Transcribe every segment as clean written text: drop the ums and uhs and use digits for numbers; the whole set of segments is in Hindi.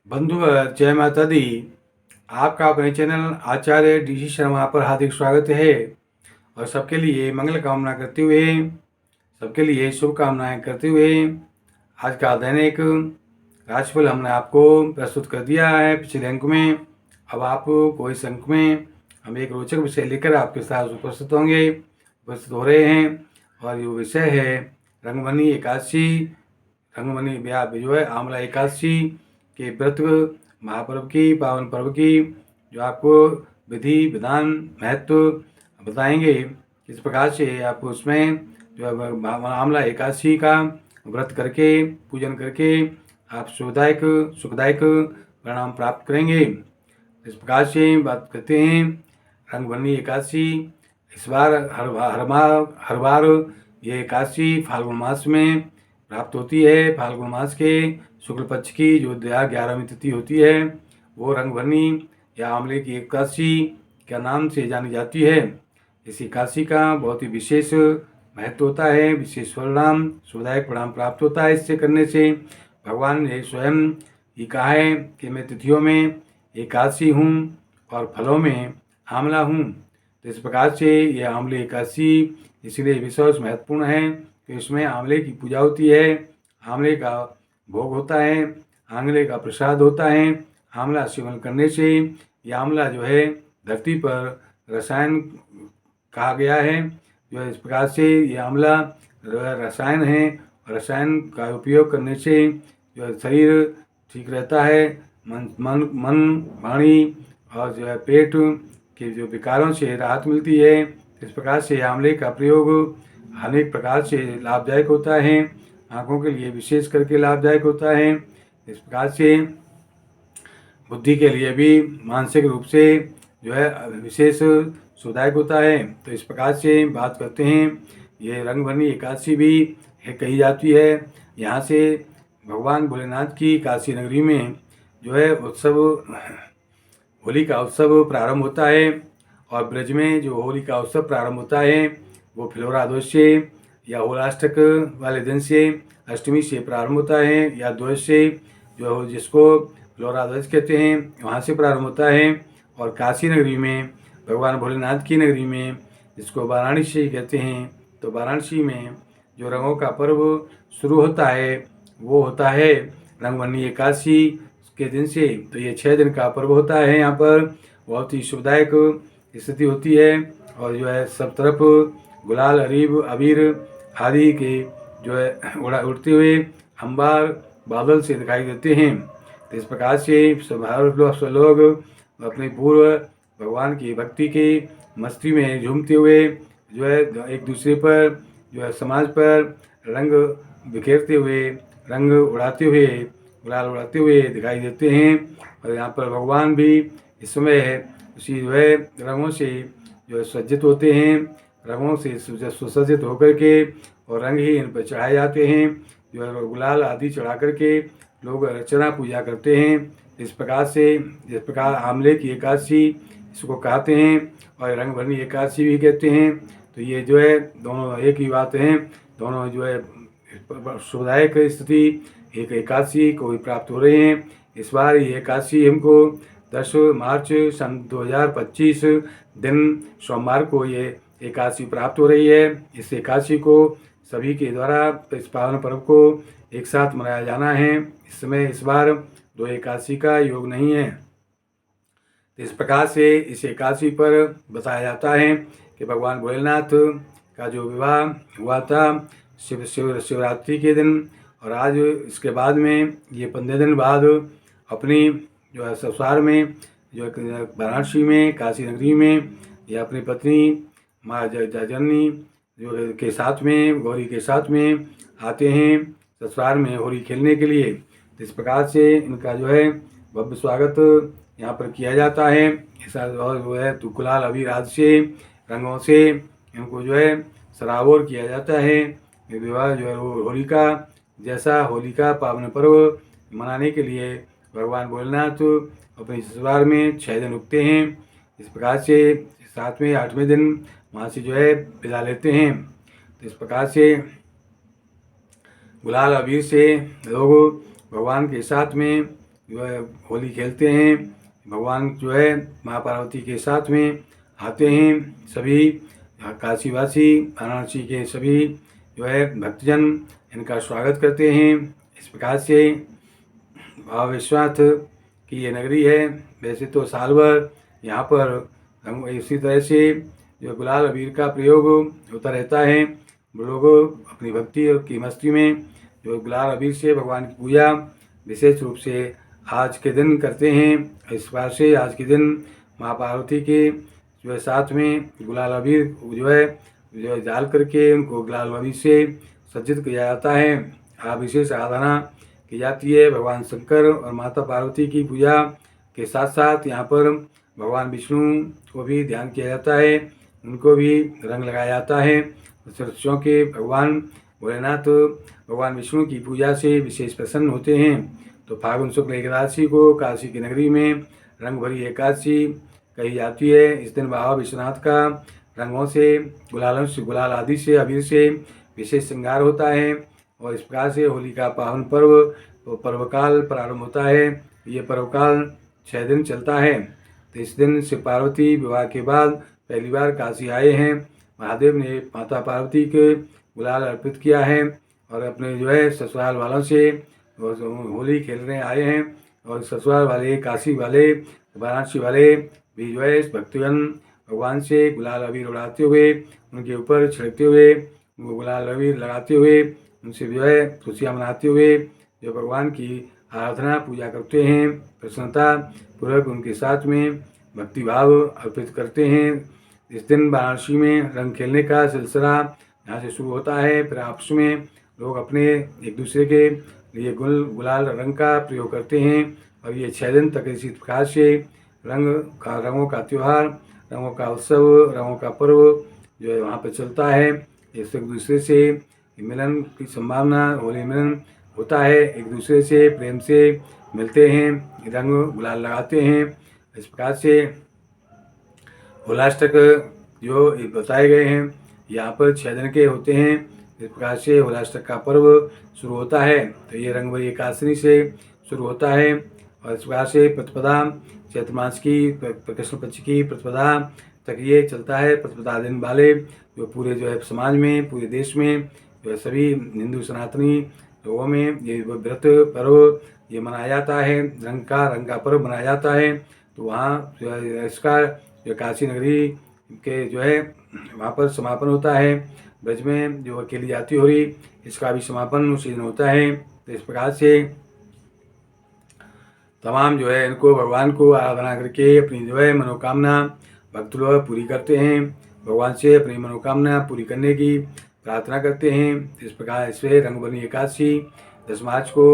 बंधु जय माता दी। आपका अपने चैनल आचार्य डीसी शर्मा पर हार्दिक स्वागत है और सबके लिए मंगल कामना करते हुए, सबके लिए शुभकामनाएं करते हुए आज का दैनिक राशिफल हमने आपको प्रस्तुत कर दिया है पिछले अंक में। अब आप कोई इस अंक में हम एक रोचक विषय लेकर आपके साथ उपस्थित हो रहे हैं और ये विषय है रंगभनी एकादशी, रंगभनी जो है आंवला एकादशी के व्रत महापर्व की, पावन पर्व की जो आपको विधि विधान महत्व बताएंगे। किस प्रकार से आप उसमें जो है आंवला एकादशी का व्रत करके पूजन करके आप सुखदायक परिणाम प्राप्त करेंगे। इस प्रकार से बात करते हैं रंगभरनी एकादशी। इस बार हर बार ये एकादशी फाल्गुन मास में प्राप्त होती है। फाल्गुन मास के शुक्ल पक्ष की जो 11वीं तिथि होती है वो रंगभरनी या आंवले की एकादशी के नाम से जानी जाती है। इस एकादशी का बहुत ही विशेष महत्व होता है, विशेष परिणाम सुखदायक परिणाम प्राप्त होता है इससे करने से। भगवान ने स्वयं ये कहा है कि मैं तिथियों में एकादशी हूँ और फलों में आंवला हूँ। तो इस प्रकार से ये आंवले एकादशी इसलिए विशेष महत्वपूर्ण है कि इसमें आंवले की पूजा होती है, आंवले का भोग होता है, आंवले का प्रसाद होता है। आंवला सेवन करने से ये आंवला जो है धरती पर रसायन कहा गया है। जो इस प्रकार से ये आंवला रसायन है, रसायन का उपयोग करने से जो शरीर ठीक रहता है, मन वाणी और जो है पेट के जो विकारों से राहत मिलती है। इस प्रकार से आंवले का प्रयोग अनेक प्रकार से लाभदायक होता है, आँखों के लिए विशेष करके लाभदायक होता है। इस प्रकार से बुद्धि के लिए भी मानसिक रूप से जो है विशेष सुखदायक होता है। तो इस प्रकार से बात करते हैं ये रंगभरनी एकादशी भी कही जाती है। यहाँ से भगवान भोलेनाथ की काशी नगरी में जो है उत्सव, होली का उत्सव प्रारंभ होता है और ब्रज में जो होली का उत्सव प्रारंभ होता है वो फिलोरा द्वज से या होलाष्टक वाले दिन से, अष्टमी से प्रारंभ होता है या द्वज से जो जिसको फिलोरा ध्वज कहते हैं वहाँ से प्रारंभ होता है। और काशी नगरी में भगवान भोलेनाथ की नगरी में जिसको वाराणसी कहते हैं, तो वाराणसी में जो रंगों का पर्व शुरू होता है वो होता है रंगभरनी एकादशी के दिन से। तो ये 6 दिन का पर्व होता है। यहाँ पर बहुत ही शुभदायक स्थिति होती है और जो है सब तरफ गुलाल अबीर आदि के जो है उड़ते हुए अंबार बादल से दिखाई देते हैं। तो इस प्रकार से सब लोग अपने पूर्व भगवान की भक्ति की मस्ती में झूमते हुए जो है एक दूसरे पर जो है समाज पर रंग बिखेरते हुए, रंग उड़ाते हुए, गुलाल उड़ाते हुए दिखाई देते हैं। और यहाँ पर भगवान भी इस समय उसी जो है रंगों से जो है सज्जित होते हैं, रंगों से सुसज्जित होकर के और रंग ही इन पर चढ़ाए जाते हैं। जो है गुलाल आदि चढ़ा करके लोग अर्चना पूजा करते हैं। इस प्रकार से, जिस प्रकार आंवले की एकादशी इसको कहते हैं और रंगभरनी एकादशी भी कहते हैं। तो ये जो है दोनों एक ही बात है, दोनों जो है सुखदायक स्थिति एक एकादशी को भी प्राप्त हो रहे हैं। इस बार ये एकादशी हमको 10 मार्च सन 2025 दिन सोमवार को ये एकादशी प्राप्त हो रही है। इस एकादशी को सभी के द्वारा इस पावन पर्व को एक साथ मनाया जाना है। इस समय इस बार 2 एकादशी का योग नहीं है। इस प्रकार से इस एकादशी पर बताया जाता है कि भगवान भोलेनाथ का जो विवाह हुआ था शिवरात्रि के दिन, और आज इसके बाद में ये 15 दिन बाद अपनी जो है ससुराल में जो वाराणसी में काशी नगरी में या अपनी पत्नी माँ जननी जो के साथ में, गौरी के साथ में आते हैं ससुराल में होली खेलने के लिए। इस प्रकार से इनका जो है भव्य स्वागत यहाँ पर किया जाता है। ऐसा और जो है तो गुलाल अबीर आदि से रंगों से इनको जो है सराबोर किया जाता है। ये विवाह जो है होली का जैसा होली का पावन पर्व मनाने के लिए भगवान भोलेनाथ अपने ससुराल में 6 दिन रुकते हैं। इस प्रकार से 7वें 8वें दिन वहाँ से जो है विदा लेते हैं। तो इस प्रकार से गुलाल अबीर से लोग भगवान के साथ में जो है होली खेलते हैं। भगवान जो है माँ पार्वती के साथ में आते हैं। सभी काशीवासी वाराणसी के सभी जो है भक्तजन इनका स्वागत करते हैं। इस प्रकार से भाव विश्वास की ये नगरी है। वैसे तो साल भर यहाँ पर हम इसी तरह से जो गुलाल अबीर का प्रयोग होता रहता है। लोग अपनी भक्ति और की मस्ती में जो गुलाल अबीर से भगवान की पूजा विशेष रूप से आज के दिन करते हैं। इस बार से आज के दिन माँ पार्वती के जो है साथ में गुलाल अबीर जो है डाल करके उनको गुलाल अबीर से सज्जित किया जाता है। विशेष आराधना की जाती है। भगवान शंकर और माता पार्वती की पूजा के साथ साथ यहाँ पर भगवान विष्णु को भी ध्यान किया जाता है। उनको भी रंग लगाया जाता है। सरस्वतियों के भगवान भोलेनाथ भगवान विष्णु की पूजा से विशेष प्रसन्न होते हैं। तो फागुन शुक्ल एकादशी को काशी की नगरी में रंग भरी एकादशी कही जाती है। इस दिन बाबा विश्वनाथ का रंगों से गुलाल आदि से अबीर से विशेष श्रृंगार होता है। और इस प्रकार से होली का पावन पर्वकाल प्रारंभ होता है। ये पर्वकाल 6 दिन चलता है। तो इस दिन शिव पार्वती विवाह के बाद पहली बार काशी आए हैं। महादेव ने माता पार्वती के गुलाल अर्पित किया है और अपने जो है ससुराल वालों से होली खेलने आए हैं। और ससुराल वाले, काशी वाले, वाराणसी वाले भी जो है भक्तजन भगवान से गुलाल अबीर उड़ाते हुए, उनके ऊपर छिड़कते हुए, उनको गुलाल अबीर लगाते हुए, उनसे जो है खुशियाँ मनाते हुए जो भगवान की आराधना पूजा करते हैं। प्रसन्नता पूर्वक उनके साथ में भक्ति भाव अर्पित करते हैं। इस दिन वाराणसी में रंग खेलने का सिलसिला यहाँ से शुरू होता है। फिर आपस में लोग अपने एक दूसरे के लिए गुलाल रंग का प्रयोग करते हैं। और ये 6 दिन तक इसी प्रकार से रंगों का त्यौहार, रंगों का उत्सव, रंगों का पर्व जो है वहाँ पर चलता है। एक दूसरे से मिलन की संभावना, होली मिलन होता है। एक दूसरे से प्रेम से मिलते हैं, रंग गुलाल लगाते हैं। इस प्रकार से होलाष्टक जो बताए गए हैं यहाँ पर 6 दिन के होते हैं। इस प्रकार से होलाष्टक का पर्व शुरू होता है। तो ये रंग भरी एकादशी से शुरू होता है। और इस प्रकार से प्रतिपदा चैत्र मास की कृष्ण पक्ष की प्रतिपदा तक ये चलता है। प्रतिपदा दिन वाले जो पूरे जो है समाज में, पूरे देश में जो है सभी हिंदू सनातनी लोगों में ये व्रत पर्व ये मनाया जाता है। रंग का पर्व मनाया जाता है। तो वहाँ जो है इसका जो काशी नगरी के जो है वहाँ पर समापन होता है। ब्रज में जो अकेली जाती हो रही इसका भी समापन उसी दिन होता है। तो इस प्रकार से तमाम जो है इनको भगवान को आराधना करके अपनी जो है मनोकामना भक्त लोग पूरी करते हैं। भगवान से अपनी मनोकामना पूरी करने की प्रार्थना करते हैं। इस प्रकार से रंगभरी एकादशी 10 मार्च को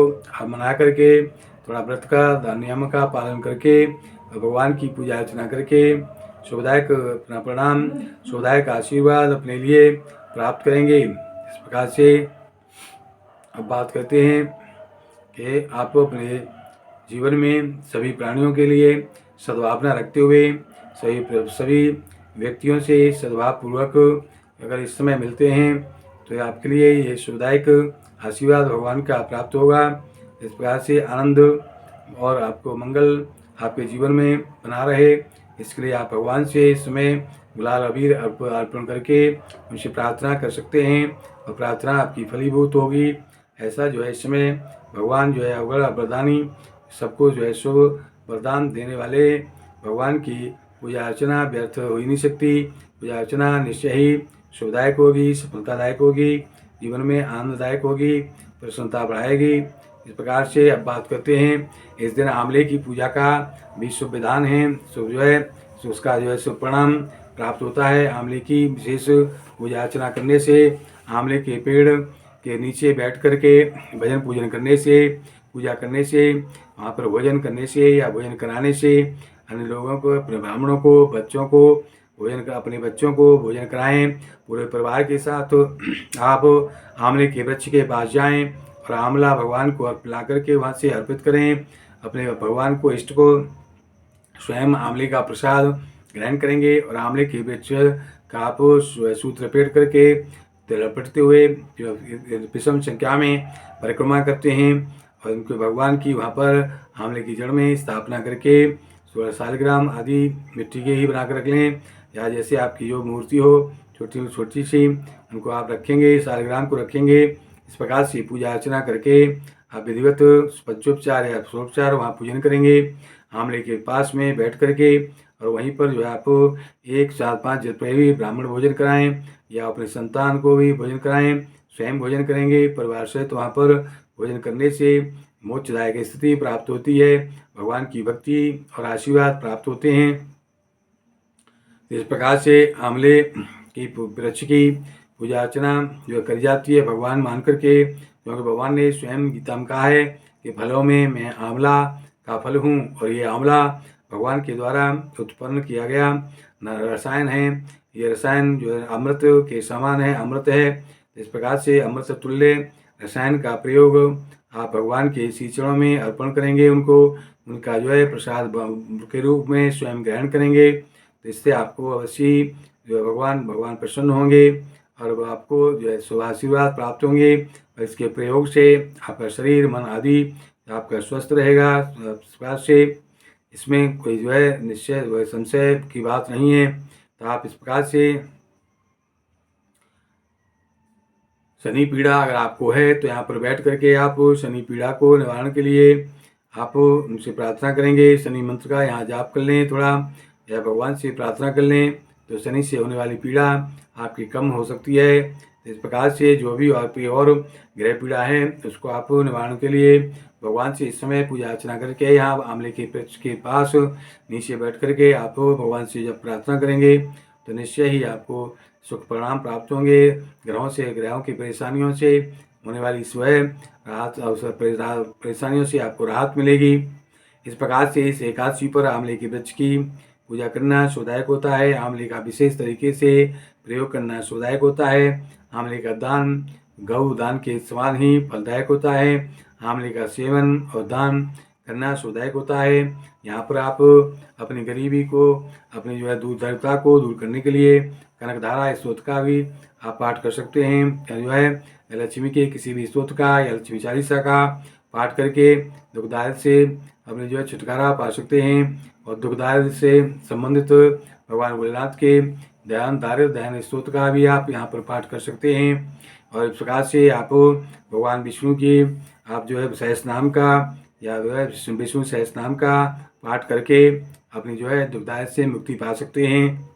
मना करके थोड़ा व्रत का नियम का पालन करके भगवान की पूजा अर्चना करके शुभदायक अपना प्रणाम, शुभदायक आशीर्वाद अपने लिए प्राप्त करेंगे। इस प्रकार से अब बात करते हैं कि आप अपने जीवन में सभी प्राणियों के लिए सद्भावना रखते हुए सभी व्यक्तियों से सद्भावपूर्वक अगर इस समय मिलते हैं तो आपके लिए ये शुभदायक आशीर्वाद भगवान का प्राप्त होगा। इस प्रकार से आनंद और आपको मंगल आपके जीवन में बना रहे, इसके लिए आप भगवान से इस समय गुलाल अबीर अर्पण करके उनसे प्रार्थना कर सकते हैं और प्रार्थना आपकी फलीभूत होगी। ऐसा जो है इस समय भगवान जो है अवगढ़ वरदानी सबको जो है शुभ वरदान देने वाले भगवान की पूजा अर्चना व्यर्थ हो ही नहीं सकती। पूजा अर्चना निश्चय ही शुभदायक होगी, सफलतादायक होगी, जीवन में आनंददायक होगी, प्रसन्नता बढ़ाएगी। इस प्रकार से अब बात करते हैं इस दिन आंवले की पूजा का भी शुभ विधान है। शुभ जो है उसका जो है शुभ परिणाम प्राप्त होता है। आंवले की विशेष पूजा अर्चना करने से, आंवले के पेड़ के नीचे बैठ करके भजन पूजन करने से, पूजा करने से, वहाँ पर भोजन करने से या भोजन कराने से अन्य लोगों को, अपने ब्राह्मणों को, बच्चों को अपने बच्चों को भोजन कराएं। पूरे परिवार के साथ आप आंवले के वृक्ष के पास जाएं और आंवला भगवान को ला करके वहाँ से अर्पित करें। अपने भगवान को, इष्ट को स्वयं आंवले का प्रसाद ग्रहण करेंगे और आंवले के वृक्ष का आप सूत्र लपेट करके लपेटते हुए विषम संख्या में परिक्रमा करते हैं और उनके भगवान की वहाँ पर आंवले की जड़ में स्थापना करके 16 सालग्राम आदि मिट्टी के ही बना कर रख लें, या जैसे आपकी जो मूर्ति हो छोटी छोटी सी उनको आप रखेंगे, सालग्राम को रखेंगे। इस प्रकार से पूजा अर्चना करके आप विधिवत पंचोपचार या षोडोपचार वहाँ पूजन करेंगे आंवले के पास में बैठ करके। और वहीं पर जो है आप 1, 4, 5 जितने भी ब्राह्मण भोजन कराएं या अपने संतान को भी भोजन कराएं, स्वयं भोजन करेंगे परिवार से, तो वहाँ पर भोजन करने से मोक्षदायक स्थिति प्राप्त होती है, भगवान की भक्ति और आशीर्वाद प्राप्त होते हैं। इस प्रकार से आंवले की वृक्ष की पूजा अर्चना जो करी जाती है भगवान मान करके, क्योंकि भगवान ने स्वयं गीता में कहा है कि फलों में मैं आंवला का फल हूँ, और ये आंवला भगवान के द्वारा उत्पन्न किया गया रसायन है। ये रसायन जो है अमृत के समान है, अमृत है। इस प्रकार से अमृत तुल्य रसायन का प्रयोग आप भगवान के श्री चरणों में अर्पण करेंगे, उनका जो है प्रसाद के रूप में स्वयं ग्रहण करेंगे, तो इससे आपको अवश्य जो है भगवान प्रसन्न होंगे और आपको जो है शुभाशीर्वाद प्राप्त होंगे। और इसके प्रयोग से आपका शरीर मन आदि आपका स्वस्थ रहेगा। इस प्रकार से इसमें कोई जो है निश्चय संशय की बात नहीं है। तो आप इस प्रकार से शनि पीड़ा अगर आपको है तो यहाँ पर बैठ करके आप शनि पीड़ा को निवारण के लिए आप उनसे प्रार्थना करेंगे। शनि मंत्र का यहाँ जाप कर लें थोड़ा, या भगवान से प्रार्थना कर लें, तो शनि से होने वाली पीड़ा आपकी कम हो सकती है। इस प्रकार से जो भी और ग्रह पीड़ा है उसको आप निवारण के लिए भगवान से इस समय पूजा अर्चना करके यहाँ आंवले के वृक्ष के पास नीचे बैठ करके आप भगवान से जब प्रार्थना करेंगे तो निश्चय ही आपको सुख परिणाम प्राप्त होंगे। ग्रहों की परेशानियों से होने वाली स्वयं राहत परेशानियों से आपको राहत मिलेगी। इस प्रकार से इस एकादशी पर आंवले के वृक्ष की पूजा करना शुभदायक होता है। आंवले का विशेष तरीके से प्रयोग करना शुभदायक होता है। आंवले का दान गौ दान के समान ही फलदायक होता है। आंवले का सेवन और दान करना शुभदायक होता है। यहाँ पर आप अपनी गरीबी को, अपनी जो है दुर्धरता को दूर करने के लिए कनकधारा स्तोत्र का भी आप पाठ कर सकते हैं, या जो है लक्ष्मी के किसी भी स्तोत्र का या लक्ष्मी चालीसा का पाठ करके दुखदायक से अपने जो है छुटकारा पा सकते हैं। और दुखदायक से संबंधित भगवान भोलेनाथ के दयान स्तोत्र का भी आप यहाँ पर पाठ कर सकते हैं। और इस प्रकार से आप भगवान विष्णु की आप जो है सहस्र नाम का या जो है विष्णु सहस्र नाम का पाठ करके अपनी जो है दुखदायक से मुक्ति पा सकते हैं।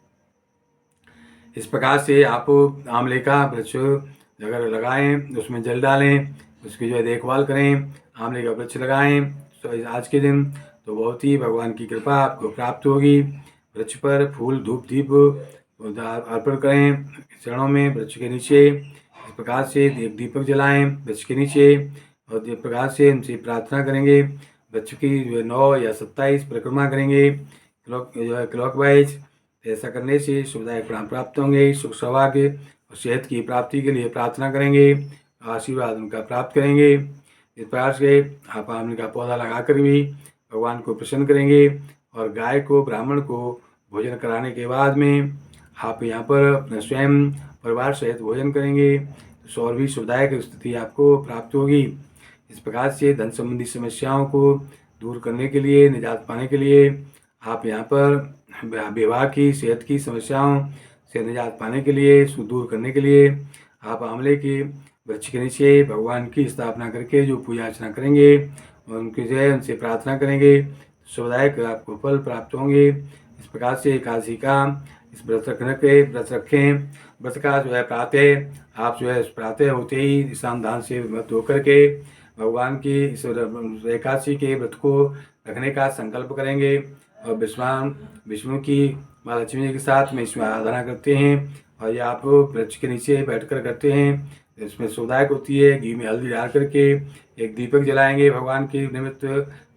इस प्रकार से आप आंवले का वृक्ष अगर लगाएं, उसमें जल डालें, उसकी जो है देखभाल करें, आंवले का वृक्ष लगाएं तो आज के दिन तो बहुत ही भगवान की कृपा आपको प्राप्त होगी। वृक्ष पर फूल धूप दीप अर्पण करें चरणों में, वृक्ष के नीचे। इस प्रकार से एक दीपक जलाएं वृक्ष के नीचे, और इस प्रकार से उनसे प्रार्थना करेंगे। वृक्ष की जो है 9 या 27 परिक्रमा करेंगे क्लॉकवाइज। ऐसा करने से शुभदायक परिणाम प्राप्त होंगे। सुख सौभाग्य और सेहत की प्राप्ति के लिए प्रार्थना करेंगे, आशीर्वाद उनका प्राप्त करेंगे। इस प्रकार से आप आंवले का पौधा लगाकर भी भगवान को प्रसन्न करेंगे। और गाय को ब्राह्मण को भोजन कराने के बाद में आप यहाँ पर अपना स्वयं परिवार सहित भोजन करेंगे तो और भी शुभदायक स्थिति आपको प्राप्त होगी। इस प्रकार से धन संबंधी समस्याओं को दूर करने के लिए, निजात पाने के लिए आप यहाँ पर विवाह की, सेहत की समस्याओं से निजात पाने के लिए, दूर करने के लिए आप आंवले के वृक्ष के नीचे भगवान की स्थापना करके जो पूजा अर्चना करेंगे, उनकी जो है उनसे प्रार्थना करेंगे, शुभदायक आपको फल प्राप्त होंगे। इस प्रकार से एकादशी का इस व्रत रखें। व्रत का जो है प्रातः आप जो है प्रातः होते ही स्नान दान से व्रत होकर के भगवान की इस एकादशी के व्रत को रखने का संकल्प करेंगे। और विष्णु की माँ लक्ष्मी जी के साथ में इसमें आराधना करते हैं, और ये आप वृक्ष के नीचे बैठकर करते हैं। इसमें शुभदायक होती है। घी में हल्दी डाल करके एक दीपक जलाएंगे भगवान के निमित्त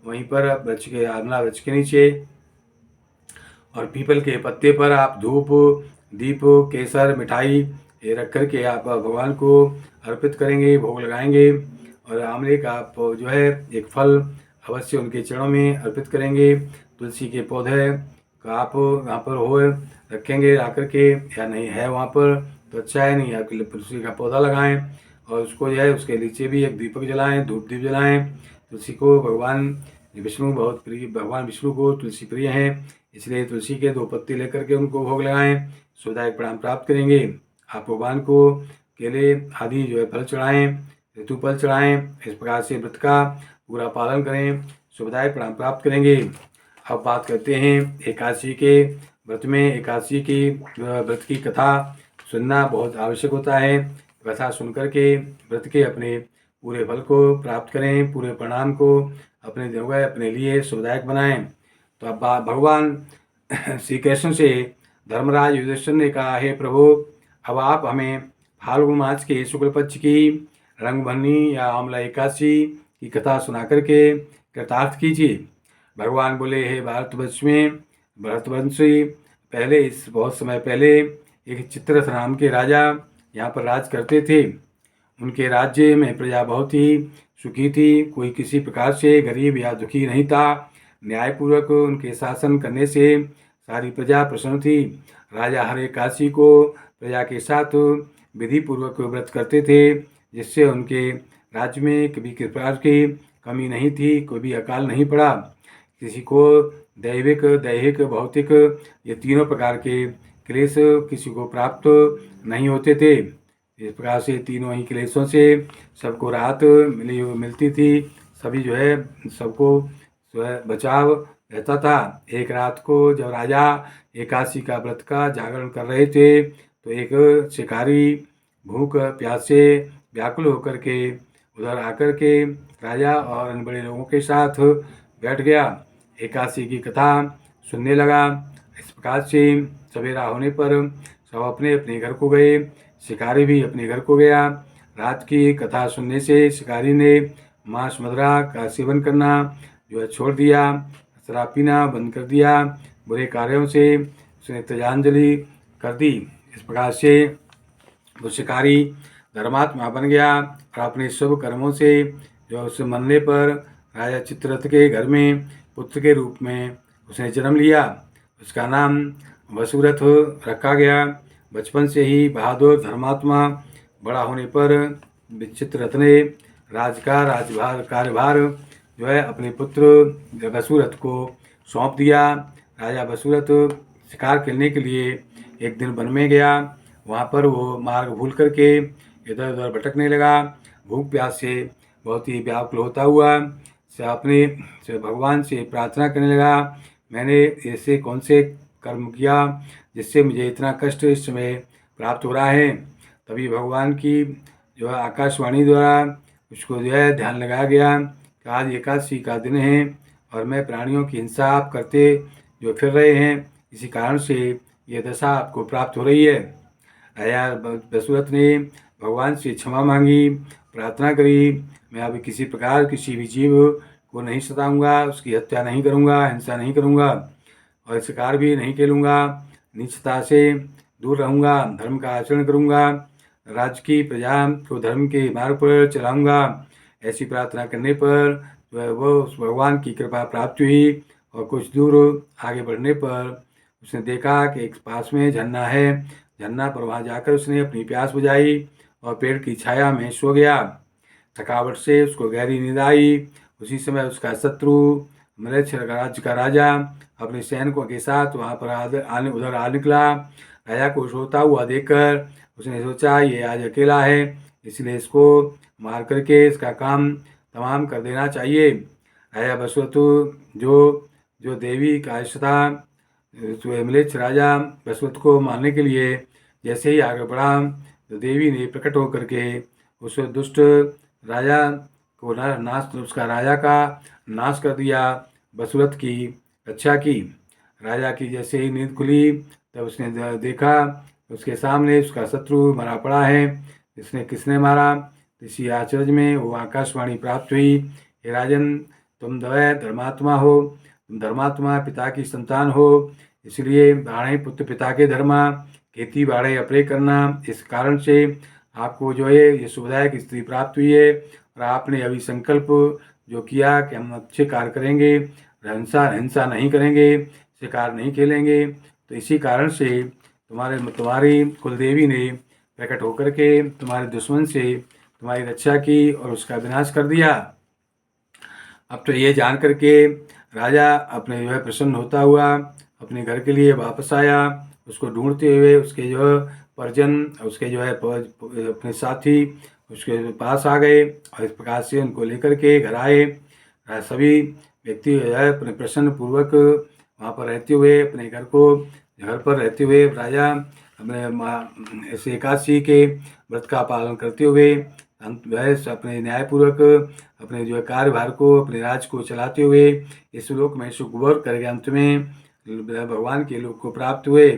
वहीं पर आंवला वृक्ष के नीचे, और पीपल के पत्ते पर आप धूप दीप केसर मिठाई ये रख करके आप भगवान को अर्पित करेंगे, भोग लगाएंगे। और आंवले का आप जो है एक फल अवश्य उनके चरणों में अर्पित करेंगे। तुलसी के पौधे का आप यहाँ पर हो रखेंगे ला करके, या नहीं है वहाँ पर तो अच्छा है, नहीं आपके लिए तुलसी का पौधा लगाएं और उसको जो है उसके नीचे भी एक दीपक जलाएं, धूप दीप जलाएं। तुलसी को भगवान विष्णु बहुत प्रिय, भगवान विष्णु को तुलसी प्रिय हैं, इसलिए तुलसी के 2 पत्ते लेकर के उनको भोग लगाएं, शुभदायक परिणाम प्राप्त करेंगे। आप भगवान को केले आदि जो है फल चढ़ाएं, ऋतु फल चढ़ाएं, इस प्रकार से व्रत का पूरा पालन करें, शुभदायक परिणाम प्राप्त करेंगे। अब बात करते हैं एकादशी के व्रत में। एकादशी की व्रत की कथा सुनना बहुत आवश्यक होता है। कथा सुनकर के व्रत के अपने पूरे फल को प्राप्त करें, पूरे परिणाम को अपने जगह अपने लिए शुभदायक बनाएं। तो अब भगवान श्री कृष्ण से धर्मराज युधिष्ठिर ने कहा, हे प्रभु, अब आप हमें फाल्गुन मास के शुक्ल पक्ष की रंगभरनी या आमला एकादशी की कथा सुना करके कृतार्थ कीजिए। भगवान बोले, हे भारतवंशी, पहले इस बहुत समय पहले एक चित्ररथ नाम के राजा यहाँ पर राज करते थे। उनके राज्य में प्रजा बहुत ही सुखी थी, कोई किसी प्रकार से गरीब या दुखी नहीं था। न्यायपूर्वक उनके शासन करने से सारी प्रजा प्रसन्न थी। राजा हर एकादशी को प्रजा के साथ विधि पूर्वक व्रत करते थे, जिससे उनके राज्य में कभी किसी प्रकार की कमी नहीं थी, कोई भी अकाल नहीं पड़ा। किसी को दैविक, दैहिक, भौतिक ये तीनों प्रकार के क्लेश किसी को प्राप्त नहीं होते थे। इस प्रकार से तीनों ही क्लेशों से सबको राहत मिलती थी। सभी जो है सबको जो है बचाव रहता था। एक रात को जब राजा एकादशी का व्रत का जागरण कर रहे थे, तो एक शिकारी भूख प्यास से व्याकुल होकर के उधर आकर के राजा और अन्य बड़े लोगों के साथ बैठ गया, एकादशी की कथा सुनने लगा। इस प्रकार से सवेरा होने पर सब अपने अपने घर को गए, शिकारी भी अपने घर को गया। रात की कथा सुनने से शिकारी ने मांस मदिरा का सेवन करना जो है छोड़ दिया, शराब पीना बंद कर दिया, बुरे कार्यों से उसने त्यजांजलि कर दी। इस प्रकार से वो शिकारी धर्मात्मा बन गया और अपने शुभ कर्मों से जो उसे मरने पर राजा चित्ररथ के घर में पुत्र के रूप में उसने जन्म लिया। उसका नाम वसुरथ रखा गया। बचपन से ही बहादुर धर्मात्मा, बड़ा होने पर चित्ररथ ने कार्यभार जो है अपने पुत्र वसुरथ को सौंप दिया। राजा वसुरथ शिकार खेलने के लिए एक दिन वन में गया। वहाँ पर वो मार्ग भूल करके इधर उधर भटकने लगा। भूख प्यास से बहुत ही व्याकुल होता हुआ अपने भगवान से प्रार्थना करने लगा, मैंने ऐसे कौन से कर्म किया जिससे मुझे इतना कष्ट इस समय प्राप्त हो रहा है। तभी भगवान की जो है आकाशवाणी द्वारा उसको जो है ध्यान लगाया गया कि आज एकादशी का दिन है और मैं प्राणियों की हिंसा आप करते जो फिर रहे हैं, इसी कारण से ये दशा आपको प्राप्त हो रही है। राजा वसुरथ ने भगवान से क्षमा मांगी, प्रार्थना करी, मैं अभी किसी प्रकार किसी भी जीव को नहीं सताऊंगा, उसकी हत्या नहीं करूंगा, हिंसा नहीं करूंगा और शिकार भी नहीं खेलूंगा, नीचता से दूर रहूंगा, धर्म का आचरण करूंगा, राज्य की प्रजा को धर्म के मार्ग पर चलाऊंगा। ऐसी प्रार्थना करने पर वो उस भगवान की कृपा प्राप्त हुई और कुछ दूर आगे बढ़ने पर उसने देखा कि एक पास में झरना है। झरना पर वहाँ जाकर उसने अपनी प्यास बुझाई और पेड़ की छाया में सो गया। थकावट से उसको गहरी नींद आई। उसी समय उसका शत्रु मलेच्छ राज्य का राजा अपने सैनिकों के साथ वहाँ पर उधर आ निकला। राजा को सोता हुआ देखकर उसने सोचा ये आज अकेला है, इसलिए इसको मार करके इसका काम तमाम कर देना चाहिए। राजा वसुरथ जो देवी का आयुष था, तो मलेच्छ राजा वसुरथ को मारने के लिए जैसे ही आगे बढ़ा तो देवी ने प्रकट होकर के उस दुष्ट राजा को उसका राजा का नाश कर दिया, वसुरथ की रक्षा की। राजा की जैसे ही नींद खुली तब उसने देखा उसके सामने उसका शत्रु मरा पड़ा है। इसने किसने मारा? इसी आश्चर्य में वो आकाशवाणी प्राप्त हुई, हे राजन, तुम धर्मात्मा हो, तुम धर्मात्मा पिता की संतान हो, इसलिए बाढ़े पुत्र पिता के धर्मा, खेती बाढ़े अपने करना, इस कारण से आपको जो है ये शुभदायक स्त्री प्राप्त हुई है और आपने अभी संकल्प जो किया कि हम अच्छे कार्य करेंगे, हिंसा नहीं करेंगे, शिकार नहीं खेलेंगे, तो इसी कारण से तुम्हारी कुलदेवी ने प्रकट होकर के तुम्हारे दुश्मन से तुम्हारी रक्षा की और उसका विनाश कर दिया। अब तो ये जान करके राजा अपने जो है प्रसन्न होता हुआ अपने घर के लिए वापस आया। उसको ढूंढते हुए उसके जो है परिजन, उसके जो है अपने साथी उसके पास आ गए और इस प्रकार से उनको लेकर के घर आए। सभी व्यक्ति जो है अपने प्रसन्न पूर्वक वहाँ पर रहते हुए अपने घर पर रहते हुए राजा अपने इस एकादशी के व्रत का पालन करते हुए अंत वह अपने न्यायपूर्वक अपने जो है कार्यभार को अपने राज को चलाते हुए इस लोक में सुखभोग करके अंत में भगवान के लोक को प्राप्त हुए।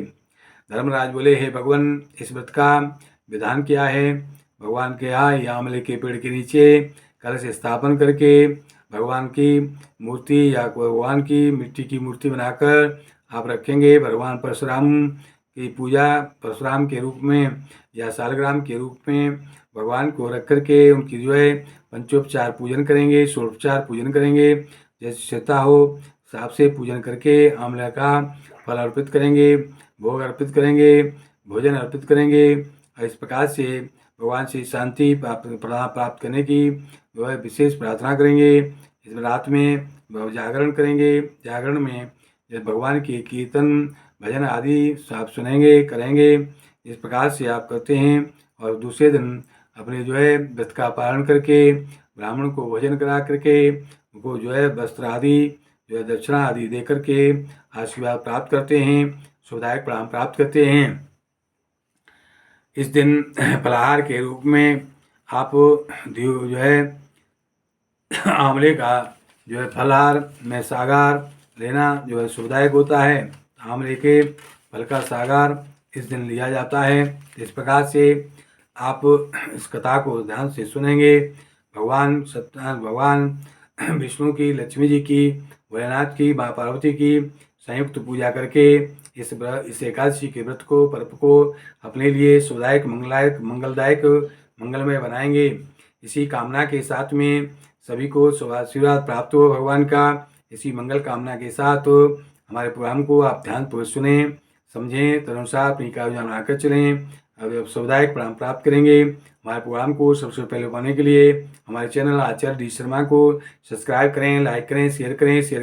धर्मराज बोले, हे भगवान, इस व्रत का विधान क्या है? भगवान के यहाँ या आंवले के पेड़ के नीचे कलश स्थापन करके भगवान की मूर्ति या भगवान की मिट्टी की मूर्ति बनाकर आप रखेंगे। भगवान परशुराम की पूजा परशुराम के रूप में या सालग्राम के रूप में भगवान को रख करके उनकी जो है पंचोपचार पूजन करेंगे, षोडोपचार पूजन करेंगे। जैसे श्रद्धा हो साफ से पूजन करके आंवला का फल अर्पित करेंगे, भोग अर्पित करेंगे, भोजन अर्पित करेंगे। और इस प्रकार से भगवान से शांति प्राप्त करने की जो है विशेष प्रार्थना करेंगे। इस रात में जागरण करेंगे। जागरण में भगवान के कीर्तन भजन आदि आप सुनेंगे, करेंगे। इस प्रकार से आप करते हैं और दूसरे दिन अपने जो है व्रत का पालन करके ब्राह्मण को भोजन करा करके उनको जो है वस्त्र आदि जो है दक्षिणा आदि दे करके आशीर्वाद प्राप्त करते हैं, शुभदायक प्रणाम प्राप्त करते हैं। इस दिन फलाहार के रूप में आप जो है आंवले का जो है फलाहार में सागार लेना जो है शुभदायक होता है। आंवले के फल का सागार इस दिन लिया जाता है। इस प्रकार से आप इस कथा को ध्यान से सुनेंगे। भगवान विष्णु की, लक्ष्मी जी की, भोलेनाथ की, माँ पार्वती की संयुक्त पूजा करके इस एकादशी के व्रत को पर्व को अपने लिए शुभदायक मंगलदायक मंगलमय बनाएंगे। इसी कामना के साथ में सभी को आशीर्वाद प्राप्त हो भगवान का। इसी मंगल कामना के साथ हमारे प्रोग्राम को आप ध्यानपूर्वक सुने, समझें, तदनुसार अपनी कार्य बनाकर चलें। अब शुभदायक प्रणाम प्राप्त करेंगे। हमारे प्रोग्राम को सबसे पहले पाने के लिए हमारे चैनल आचार्य डी शर्मा को सब्सक्राइब करें, लाइक करें, शेयर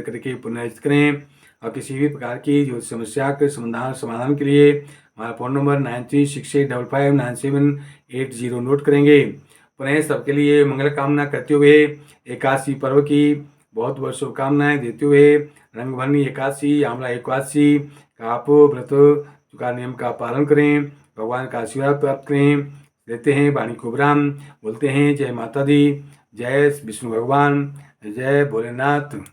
करके पुनर्जित करें। और किसी भी प्रकार की जो समस्या के समाधान के लिए हमारा फ़ोन नंबर 9368559780 नोट करेंगे। पुनः सबके लिए मंगल कामना करते हुए एकादशी पर्व की बहुत बहुत शुभकामनाएं देते हुए रंगभरनी एकादशी, आंवला एकादशी का आप व्रत का नियम का पालन करें, भगवान का आशीर्वाद प्राप्त करें। देते हैं वाणी को विराम, बोलते हैं जय माता दी, जय विष्णु भगवान, जय भोलेनाथ।